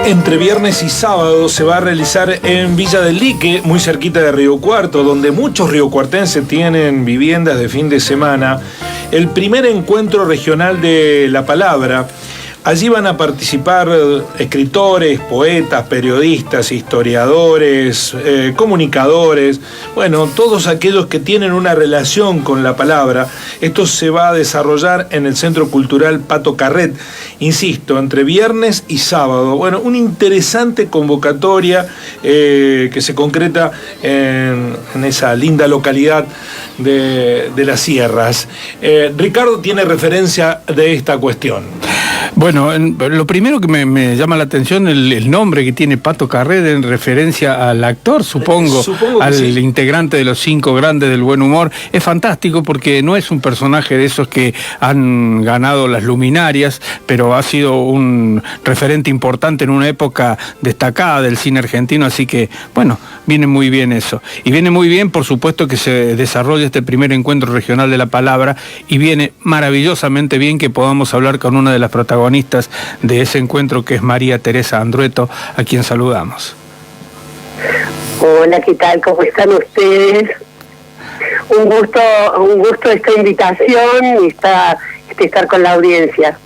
Entre viernes y sábado se va a realizar en Villa del Lique, muy cerquita de Río Cuarto, donde muchos riocuartenses tienen viviendas de fin de semana, el primer encuentro regional de la palabra. Allí van a participar escritores, poetas, periodistas, historiadores, comunicadores, bueno, todos aquellos que tienen una relación con la palabra. Esto se va a desarrollar en el Centro Cultural Pato Carret, insisto, entre viernes y sábado. Bueno, una interesante convocatoria que se concreta en esa linda localidad de las Sierras. Ricardo tiene referencia de esta cuestión. Bueno, lo primero que me llama la atención el nombre que tiene Pato Carret en referencia al actor, supongo al sí, integrante de los 5 grandes del buen humor. Es fantástico porque no es un personaje de esos que han ganado las luminarias, pero ha sido un referente importante en una época destacada del cine argentino, así que, bueno, viene muy bien eso. Y viene muy bien, por supuesto, que se desarrolle este primer encuentro regional de la palabra, y viene maravillosamente bien que podamos hablar con una de las protagonistas de ese encuentro, que es María Teresa Andrueto, a quien saludamos. Hola, ¿qué tal? ¿Cómo están ustedes? Un gusto esta invitación y estar con la audiencia.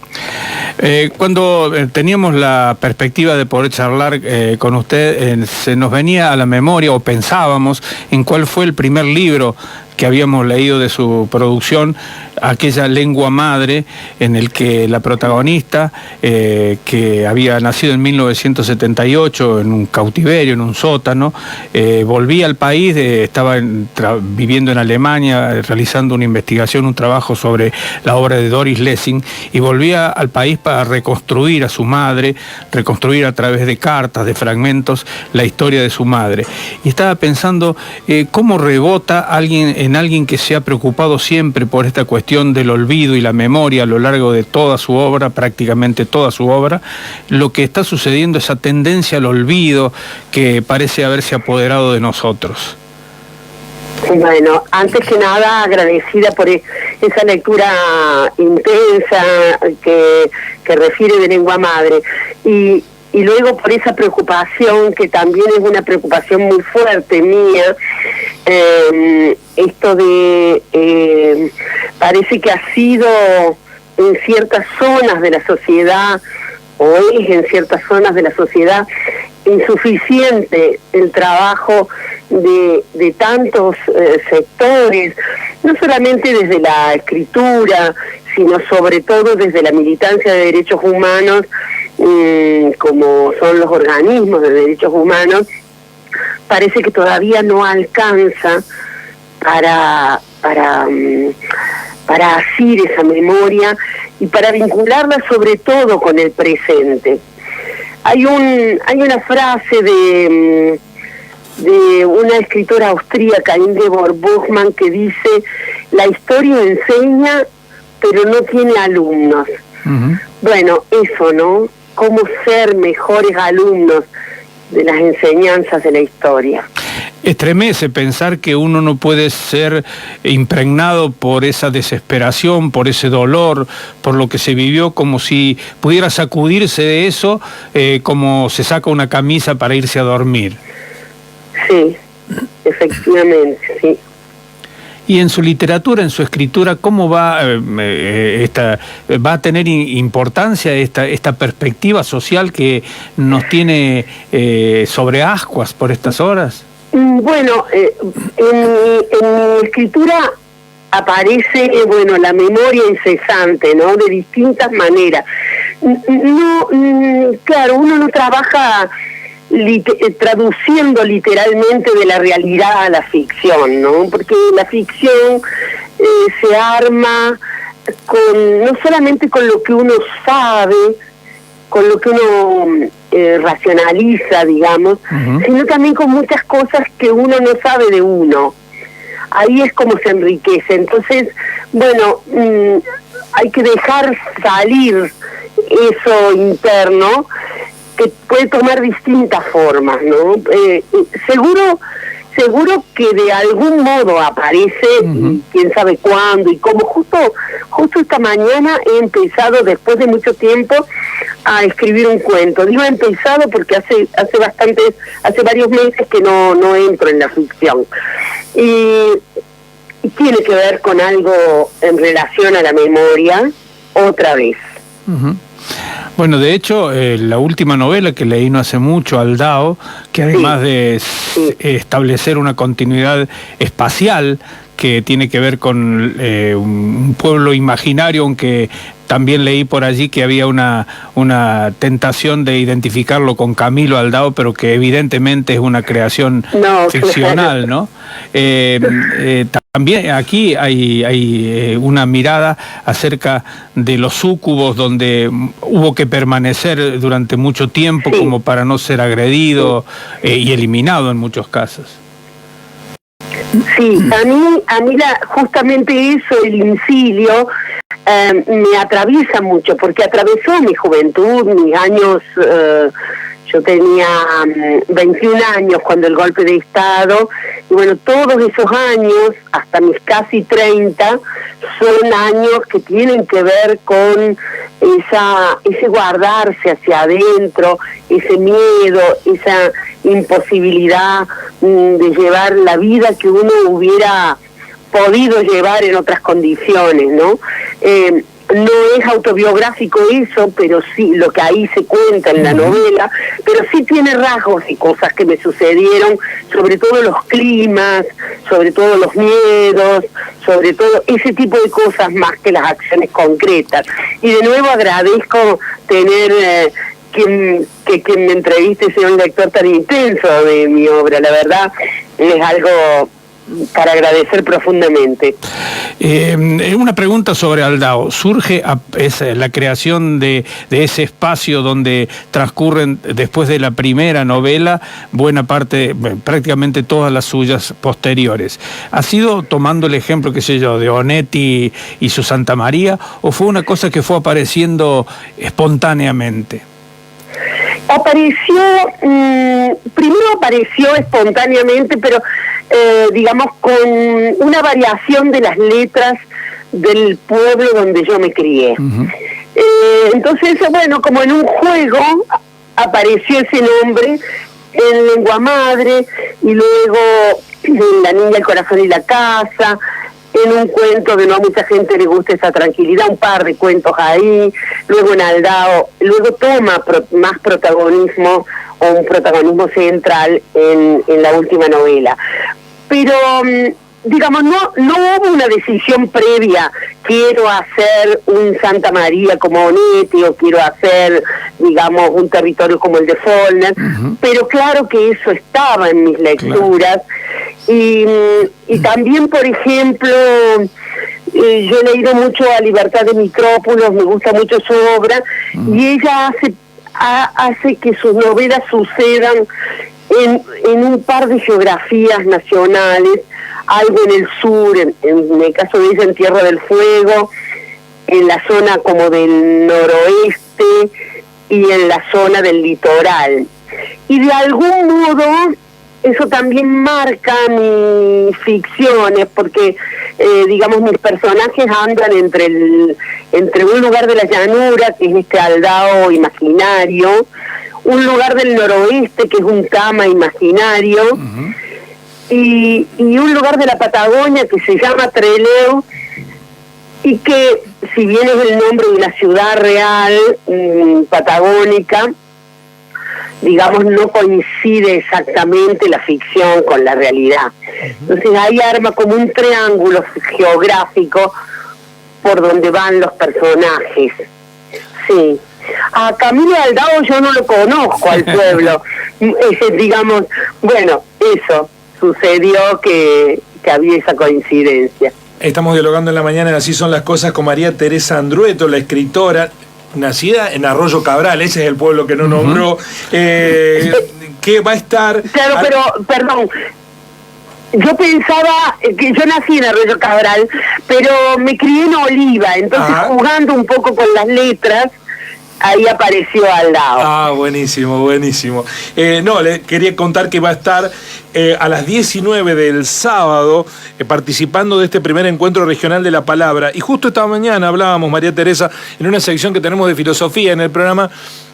Cuando teníamos la perspectiva de poder charlar con usted, se nos venía a la memoria, o pensábamos en cuál fue el primer libro que habíamos leído de su producción, aquella Lengua Madre, en el que la protagonista, que había nacido en 1978 en un cautiverio, en un sótano, volvía al país, estaba viviendo en Alemania, realizando una investigación, un trabajo sobre la obra de Doris Lessing, y volvía al país para reconstruir a su madre, reconstruir a través de cartas, de fragmentos, la historia de su madre. Y estaba pensando cómo rebota en alguien que se ha preocupado siempre por esta cuestión del olvido y la memoria a lo largo de toda su obra, prácticamente toda su obra, lo que está sucediendo, esa tendencia al olvido que parece haberse apoderado de nosotros. Bueno, antes que nada, agradecida por esa lectura intensa que refiere de Lengua Madre, y luego por esa preocupación, que también es una preocupación muy fuerte mía, esto de, parece que ha sido en ciertas zonas de la sociedad, o es en ciertas zonas de la sociedad, insuficiente el trabajo de tantos sectores, no solamente desde la escritura, sino sobre todo desde la militancia de derechos humanos, como son los organismos de derechos humanos. Parece que todavía no alcanza para asir esa memoria y para vincularla sobre todo con el presente. Hay una frase de una escritora austríaca, Ingeborg Buchmann, que dice: la historia enseña, pero no tiene alumnos. Uh-huh. Bueno, eso, ¿no? Cómo ser mejores alumnos de las enseñanzas de la historia. Estremece pensar que uno no puede ser impregnado por esa desesperación, por ese dolor, por lo que se vivió, como si pudiera sacudirse de eso, como se saca una camisa para irse a dormir. Sí, efectivamente, sí. Y en su literatura, en su escritura, ¿cómo va a tener importancia esta perspectiva social que nos tiene sobre ascuas por estas horas? Bueno, en mi escritura aparece, la memoria incesante, ¿no? De distintas maneras. No, claro, uno no trabaja traduciendo literalmente de la realidad a la ficción, ¿no? Porque la ficción se arma no solamente con lo que uno sabe, con lo que uno racionaliza, digamos, uh-huh, sino también con muchas cosas que uno no sabe de uno. Ahí es como se enriquece. Entonces, hay que dejar salir eso interno, que puede tomar distintas formas, ¿no? Seguro que de algún modo aparece, uh-huh, y quién sabe cuándo y cómo. Justo esta mañana he empezado, después de mucho tiempo, a escribir un cuento. Digo empezado porque hace varios meses que no entro en la ficción. Y tiene que ver con algo en relación a la memoria, otra vez. Uh-huh. Bueno, de hecho, la última novela que leí no hace mucho, Aldao, que además de establecer una continuidad espacial que tiene que ver con un pueblo imaginario, aunque también leí por allí que había una tentación de identificarlo con Camilo Aldao, pero que evidentemente es una creación ficcional, ¿no? También aquí hay una mirada acerca de los súcubos, donde hubo que permanecer durante mucho tiempo como para no ser agredido y eliminado en muchos casos. Sí, a mí justamente eso, el incilio, me atraviesa mucho, porque atravesó mi juventud, mis años. Yo tenía 21 años cuando el golpe de Estado, y bueno, todos esos años, hasta mis casi 30, son años que tienen que ver con ese guardarse hacia adentro, ese miedo, esa imposibilidad de llevar la vida que uno hubiera podido llevar en otras condiciones, ¿no? No es autobiográfico eso, pero sí, lo que ahí se cuenta en la novela, pero sí tiene rasgos y cosas que me sucedieron, sobre todo los climas, sobre todo los miedos, sobre todo ese tipo de cosas más que las acciones concretas. Y de nuevo agradezco tener que me entreviste sea un lector tan intenso de mi obra, la verdad es algo para agradecer profundamente. Una pregunta sobre Aldao. ¿Surge la creación de ese espacio donde transcurren, después de la primera novela, buena parte, prácticamente todas las suyas posteriores? ¿Ha sido tomando el ejemplo, qué sé yo, de Onetti y su Santa María, o fue una cosa que fue apareciendo espontáneamente? Primero apareció espontáneamente, pero digamos con una variación de las letras del pueblo donde yo me crié. Uh-huh. Entonces, bueno, como en un juego apareció ese nombre en lengua madre, y luego La niña, el corazón y la casa, en un cuento que no a mucha gente le gusta esa tranquilidad, un par de cuentos ahí, luego en Aldao, luego toma más protagonismo, o un protagonismo central en la última novela. Pero, digamos, no hubo una decisión previa, quiero hacer un Santa María como Onetti, o quiero hacer, digamos, un territorio como el de Faulkner, pero claro que eso estaba en mis lecturas. Claro. Y también, por ejemplo, yo he leído mucho a Libertad de Micrópulos, me gusta mucho su obra, y ella hace que sus novelas sucedan en un par de geografías nacionales, algo en el sur, en el caso de ella en Tierra del Fuego, en la zona como del noroeste y en la zona del litoral. Y de algún modo eso también marca mis ficciones, porque digamos mis personajes andan entre un lugar de la llanura, que es este Aldao imaginario, un lugar del noroeste, que es un Tama imaginario, y un lugar de la Patagonia que se llama Trelew, y que, si bien es el nombre de una ciudad real patagónica, digamos, no coincide exactamente la ficción con la realidad. Entonces ahí arma como un triángulo geográfico por donde van los personajes. Sí. A Camilo Aldao yo no lo conozco al pueblo. Digamos, bueno, eso sucedió que había esa coincidencia. Estamos dialogando en la mañana en Así son las cosas con María Teresa Andrueto, la escritora, nacida en Arroyo Cabral, ese es el pueblo que no nombró, que va a estar... Claro, pero, perdón, yo pensaba que yo nací en Arroyo Cabral, pero me crié en Oliva, entonces jugando un poco con las letras, ahí apareció al lado. Ah, buenísimo, buenísimo. No, le quería contar que va a estar a las 19 del sábado participando de este primer encuentro regional de la palabra. Y justo esta mañana hablábamos, María Teresa, en una sección que tenemos de filosofía en el programa,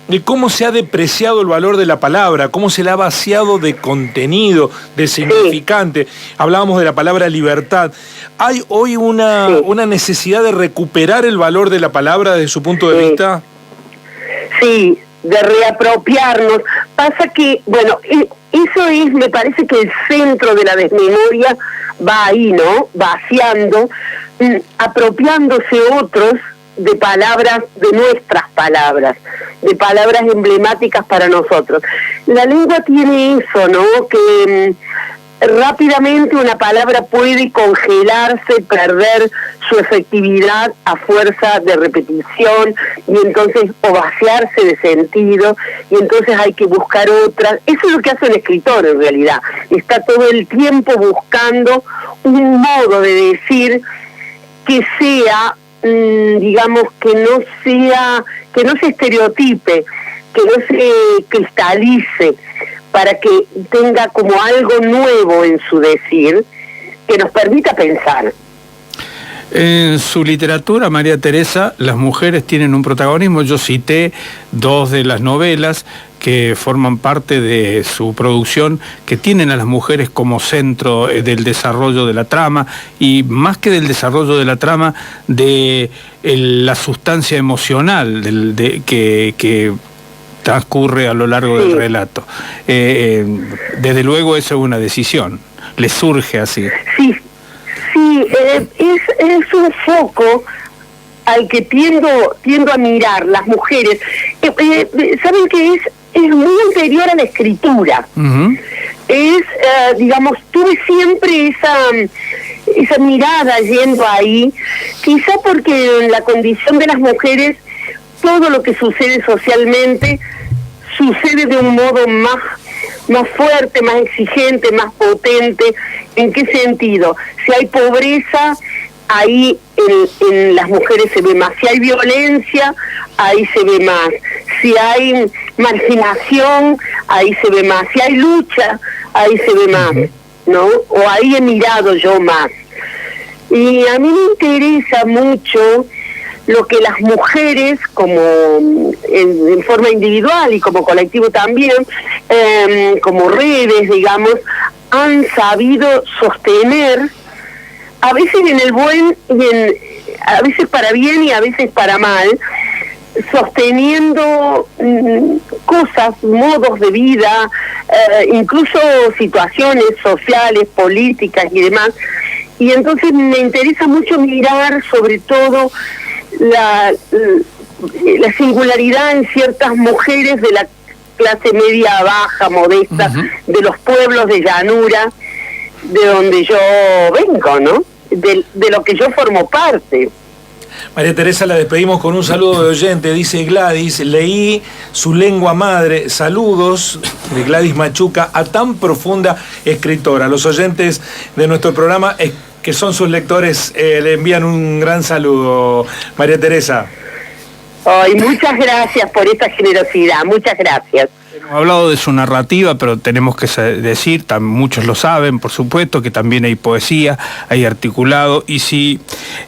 de cómo se ha depreciado el valor de la palabra, cómo se la ha vaciado de contenido, de significante. Sí. Hablábamos de la palabra libertad. ¿Hay hoy una necesidad de recuperar el valor de la palabra desde su punto de vista? Sí, de reapropiarnos. Pasa que, bueno, eso es, me parece que el centro de la desmemoria va ahí, ¿no? Vaciando, apropiándose otros de palabras, de nuestras palabras, de palabras emblemáticas para nosotros. La lengua tiene eso, ¿no? Que rápidamente una palabra puede congelarse, perder su efectividad a fuerza de repetición, y entonces o vaciarse de sentido, y entonces hay que buscar otras. Eso es lo que hace un escritor en realidad. Está todo el tiempo buscando un modo de decir que sea, digamos, que no se estereotipe, que no se cristalice, para que tenga como algo nuevo en su decir, que nos permita pensar. En su literatura, María Teresa, las mujeres tienen un protagonismo. Yo cité 2 de las novelas que forman parte de su producción, que tienen a las mujeres como centro del desarrollo de la trama, y más que del desarrollo de la trama, de la sustancia emocional que transcurre a lo largo del relato. Desde luego eso es una decisión, le surge así. Sí, es un foco al que tiendo a mirar las mujeres. ¿Saben que es muy anterior a la escritura? Digamos, tuve siempre esa mirada yendo ahí, quizá porque en la condición de las mujeres todo lo que sucede socialmente sucede de un modo más fuerte, más exigente, más potente. ¿En qué sentido? Si hay pobreza, ahí en las mujeres se ve más. Si hay violencia, ahí se ve más. Si hay marginación, ahí se ve más. Si hay lucha, ahí se ve más, ¿no? O ahí he mirado yo más. Y a mí me interesa mucho lo que las mujeres, como en forma individual y como colectivo también, como redes, digamos, han sabido sostener, a veces en el buen, a veces para bien y a veces para mal, sosteniendo cosas, modos de vida, incluso situaciones sociales, políticas y demás. Y entonces me interesa mucho mirar sobre todo la singularidad en ciertas mujeres de la clase media baja, modesta, de los pueblos de llanura, de donde yo vengo, ¿no? De lo que yo formo parte. María Teresa, la despedimos con un saludo de oyente. Dice Gladys: leí su lengua madre. Saludos de Gladys Machuca a tan profunda escritora. Los oyentes de nuestro programa, que son sus lectores, le envían un gran saludo, María Teresa. Ay, muchas gracias por esta generosidad, muchas gracias. Hemos hablado de su narrativa, pero tenemos que decir, muchos lo saben, por supuesto, que también hay poesía, hay articulado, y si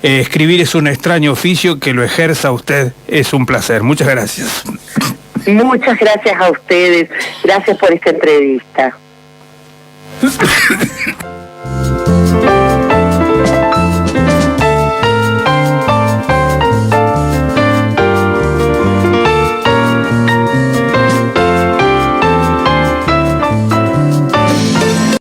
escribir es un extraño oficio, que lo ejerza usted es un placer. Muchas gracias. Muchas gracias a ustedes, gracias por esta entrevista.